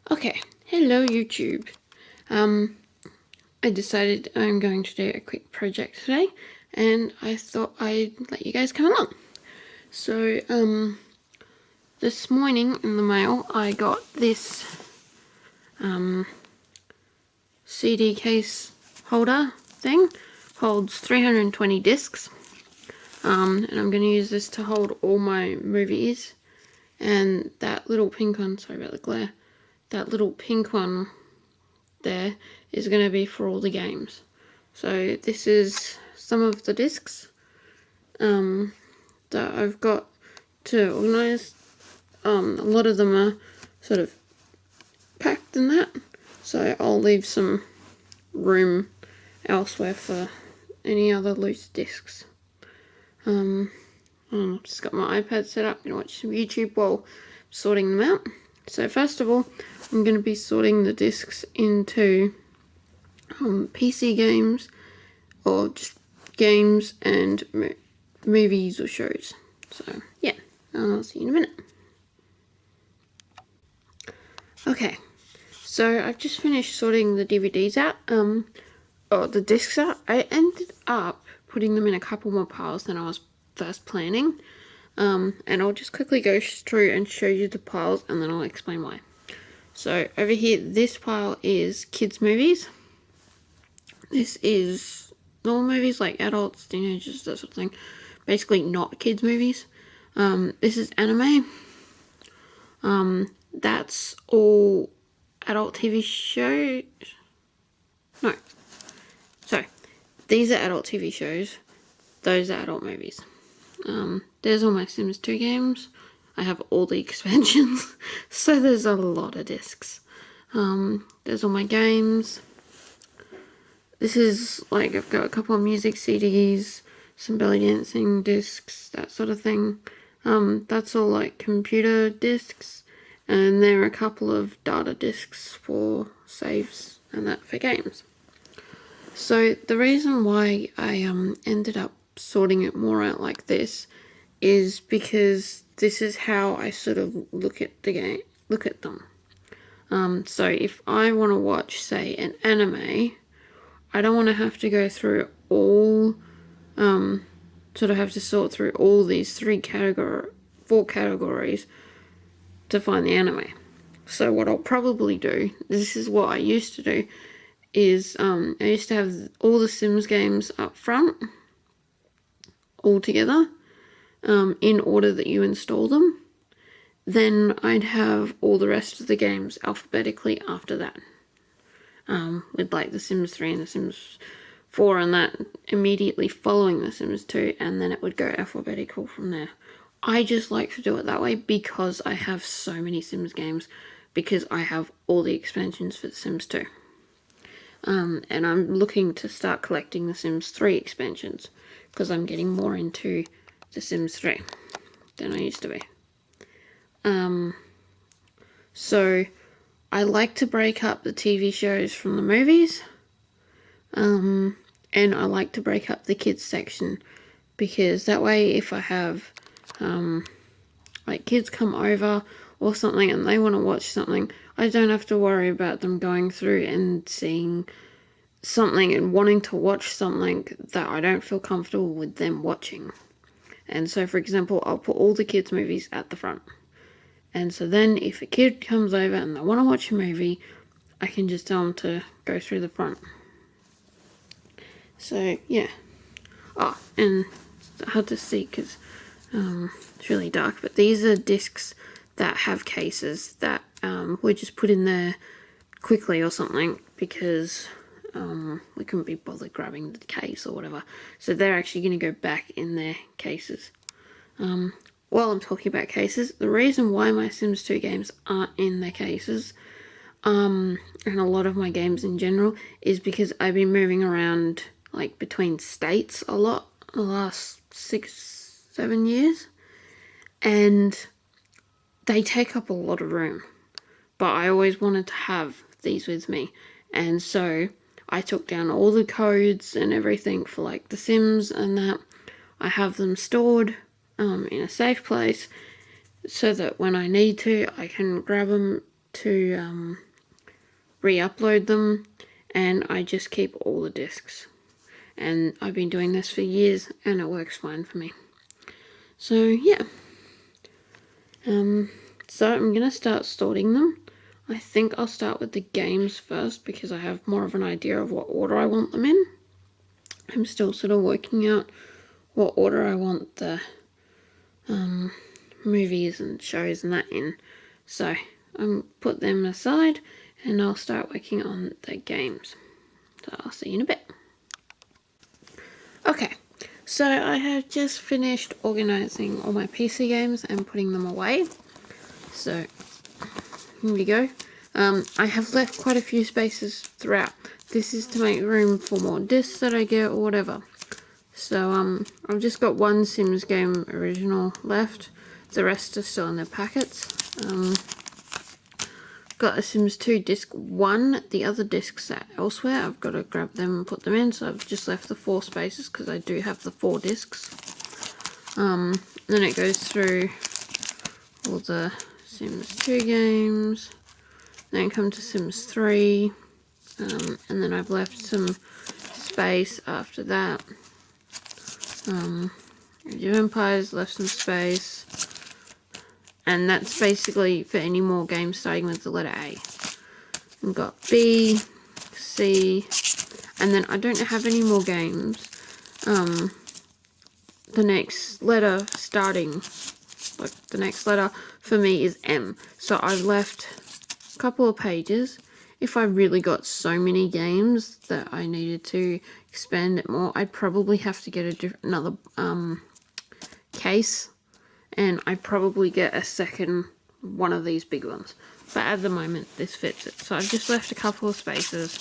Okay, hello YouTube. I decided I'm going to do a quick project today, and I thought I'd let you guys come along. So, this morning in the mail, I got this, CD case holder thing. Holds 320 discs. And I'm going to use this to hold all my movies. And that little pink one, sorry about the glare, that little pink one there is going to be for all the games. So this is some of the discs that I've got to organise. A lot of them are sort of packed in that, so I'll leave some room elsewhere for any other loose discs. I've just got my iPad set up and watch some YouTube while sorting them out. So first of all, I'm going to be sorting the discs into PC games, or just games and movies or shows. So yeah, I'll see you in a minute. Okay, so I've just finished sorting the DVDs out, or the discs out. I ended up putting them in a couple more piles than I was first planning. And I'll just quickly go through and show you the piles, and then I'll explain why. So over here, this pile is kids movies. This is normal movies like adults, teenagers, that sort of thing. Basically not kids movies. This is anime. That's all adult TV shows. No. Sorry. These are adult TV shows. Those are adult movies. There's all my Sims 2 games. I have all the expansions, so there's a lot of discs. There's all my games. This is like, I've got a couple of music CDs, some belly dancing discs, that sort of thing. That's all like computer discs, and there are a couple of data discs for saves and that for games. So the reason why I ended up sorting it more out like this is because this is how I sort of look at them. So if I want to watch, say, an anime, I don't want to have to go through all, sort of have to sort through all these four categories to find the anime. So what I'll probably do, this is what I used to do, is I used to have all the Sims games up front, all together, in order that you install them. Then I'd have all the rest of the games alphabetically after that, with like the Sims 3 and the Sims 4 and that immediately following the Sims 2, and then it would go alphabetical from there. I just like to do it that way because I have so many Sims games, because I have all the expansions for the Sims 2. And I'm looking to start collecting the Sims 3 expansions, because I'm getting more into the Sims 3 than I used to be. So I like to break up the TV shows from the movies, and I like to break up the kids section, because that way if I have like kids come over or something and they want to watch something, I don't have to worry about them going through and seeing something and wanting to watch something that I don't feel comfortable with them watching. And so, for example, I'll put all the kids' movies at the front. And so then if a kid comes over and they want to watch a movie, I can just tell them to go through the front. So, yeah. Oh, and it's hard to see because it's really dark, but these are discs that have cases that we just put in there quickly or something, because we couldn't be bothered grabbing the case or whatever. So they're actually going to go back in their cases. While I'm talking about cases, the reason why my Sims 2 games aren't in their cases, and a lot of my games in general, is because I've been moving around like between states a lot the last 6-7 years, and they take up a lot of room. But I always wanted to have these with me, and so I took down all the codes and everything for like the Sims and that. I have them stored in a safe place, so that when I need to, I can grab them to re-upload them, and I just keep all the discs. And I've been doing this for years, and it works fine for me. So yeah. So I'm gonna start sorting them. I think I'll start with the games first because I have more of an idea of what order I want them in. I'm still sort of working out what order I want the movies and shows and that in. So I'll put them aside and I'll start working on the games. So I'll see you in a bit. Okay, so I have just finished organising all my PC games and putting them away. So here we go. I have left quite a few spaces throughout. This is to make room for more discs that I get or whatever. So I've just got one Sims game original left. The rest are still in their packets. Got a Sims 2 disc 1. The other discs are elsewhere. I've got to grab them and put them in. So I've just left the 4 spaces because I do have the 4 discs. Then it goes through all the Sims 2 games. Then come to Sims 3. And then I've left some space after that. Age of Empires, left some space. And that's basically for any more games starting with the letter A. I've got B, C, and then I don't have any more games. The next letter starting, like the next letter for me is M. So I've left a couple of pages. If I really got so many games that I needed to expand it more, I'd probably have to get another case. And I probably get a second one of these big ones. But at the moment, this fits it. So I've just left a couple of spaces.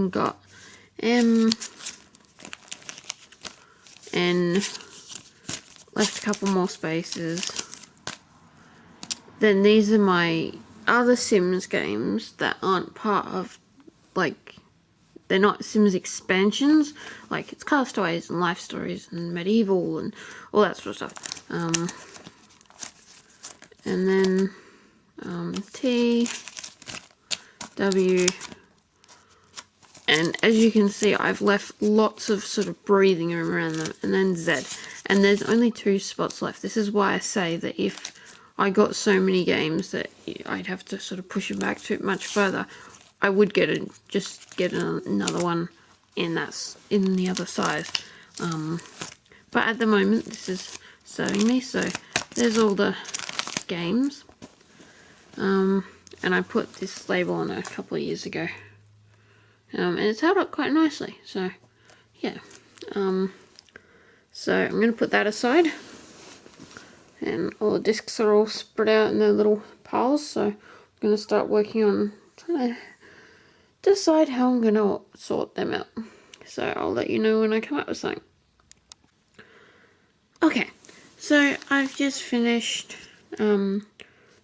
Got M, N, left a couple more spaces. Then these are my other Sims games that aren't part of, like, they're not Sims expansions, like it's Castaways and Life Stories and Medieval and all that sort of stuff. And then T, W, and as you can see I've left lots of sort of breathing room around them, and then Z. And there's only 2 spots left. This is why I say that if I got so many games that I'd have to sort of push them back too much further, I would just get another one in the other size. But at the moment this is serving me. So there's all the games. And I put this label on a couple of years ago. And it's held up quite nicely. So yeah. So I'm going to put that aside. And all the discs are all spread out in their little piles. So I'm going to start working on trying to decide how I'm going to sort them out. So I'll let you know when I come up with something. Okay, so I've just finished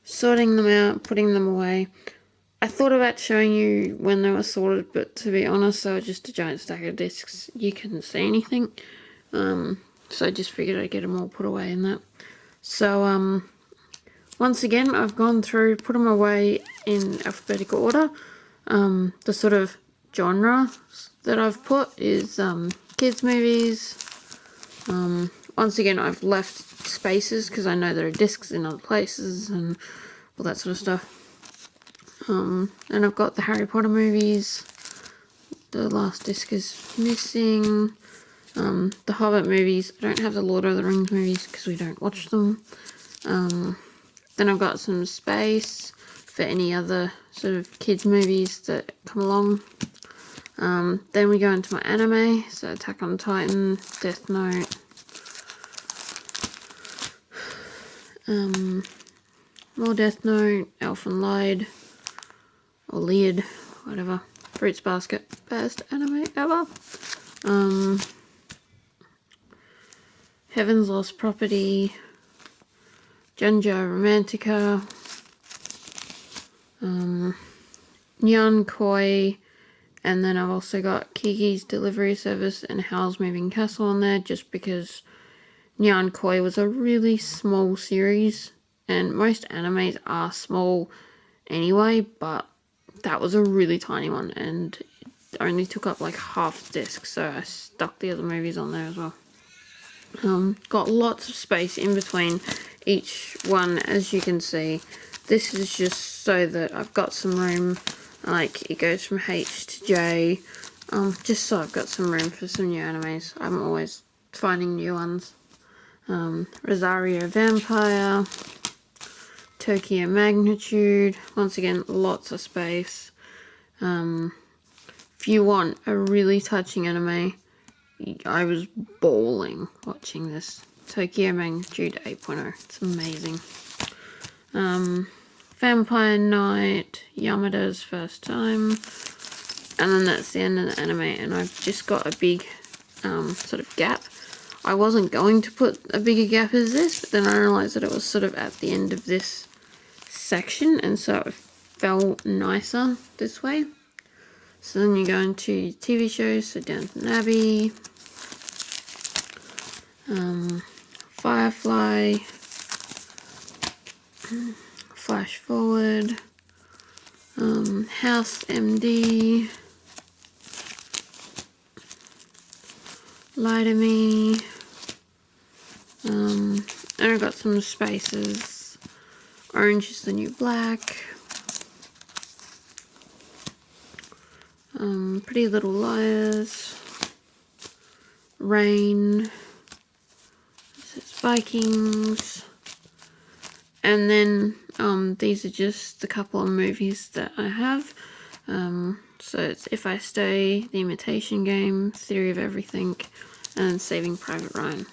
sorting them out, putting them away. I thought about showing you when they were sorted, but to be honest, they were just a giant stack of discs. You couldn't see anything. So I just figured I'd get them all put away in that. So once again, I've gone through, put them away in alphabetical order. The sort of genre that I've put is kids movies. Once again, I've left spaces because I know there are discs in other places and all that sort of stuff. And I've got the Harry Potter movies. The last disc is missing. The Hobbit movies. I don't have the Lord of the Rings movies because we don't watch them. Then I've got some space for any other sort of kids movies that come along. Then we go into my anime, so Attack on Titan, Death Note, more Death Note, Elfen Lied, or Lied, whatever, Fruits Basket, best anime ever. Heaven's Lost Property, Genjo Romantica, Nyan Koi, and then I've also got Kiki's Delivery Service and Howl's Moving Castle on there, just because Nyan Koi was a really small series and most animes are small anyway, but that was a really tiny one, and it only took up like half the disc, so I stuck the other movies on there as well. Got lots of space in between each one, as you can see. This is just so that I've got some room, like it goes from H to J, just so I've got some room for some new animes. I'm always finding new ones. Rosario Vampire, Tokyo Magnitude, once again lots of space. If you want a really touching anime, I was bawling watching this. Tokyo Magnitude 8.0, it's amazing. Vampire Knight, Yamada's First Time, and then that's the end of the anime, and I've just got a big sort of gap. I wasn't going to put a bigger gap as this, but then I realised that it was sort of at the end of this section, and so it felt nicer this way. So then you go into TV shows, so Downton Abbey, Firefly, Flash Forward, House MD, Lie to Me, and I've got some spaces. Orange is the New Black, Pretty Little Liars, Rain, this is Vikings, and then these are just a couple of movies that I have. So it's If I Stay, The Imitation Game, Theory of Everything, and Saving Private Ryan.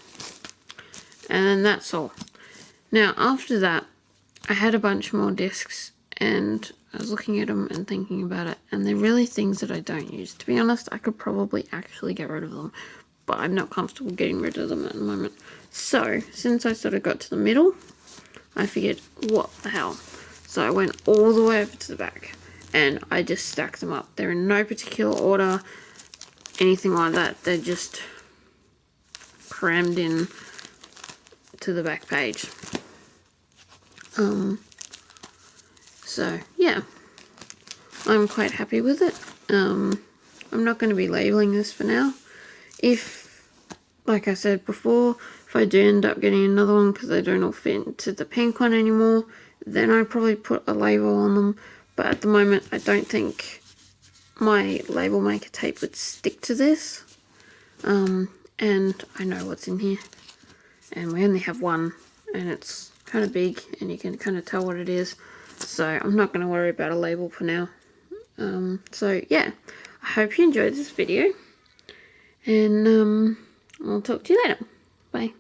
And then that's all. Now after that, I had a bunch more discs, and I was looking at them and thinking about it, and they're really things that I don't use. To be honest, I could probably actually get rid of them, but I'm not comfortable getting rid of them at the moment. So since I sort of got to the middle, I figured, what the hell? So I went all the way over to the back, and I just stacked them up. They're in no particular order, anything like that. They're just crammed in to the back page. So yeah, I'm quite happy with it. I'm not going to be labeling this for now. If, like I said before, if I do end up getting another one because they don't all fit into the pink one anymore, then I'd probably put a label on them. But at the moment, I don't think my label maker tape would stick to this. And I know what's in here. And we only have one, and it's kind of big, and you can kind of tell what it is. So I'm not going to worry about a label for now. So yeah, I hope you enjoyed this video, and I'll talk to you later. Bye.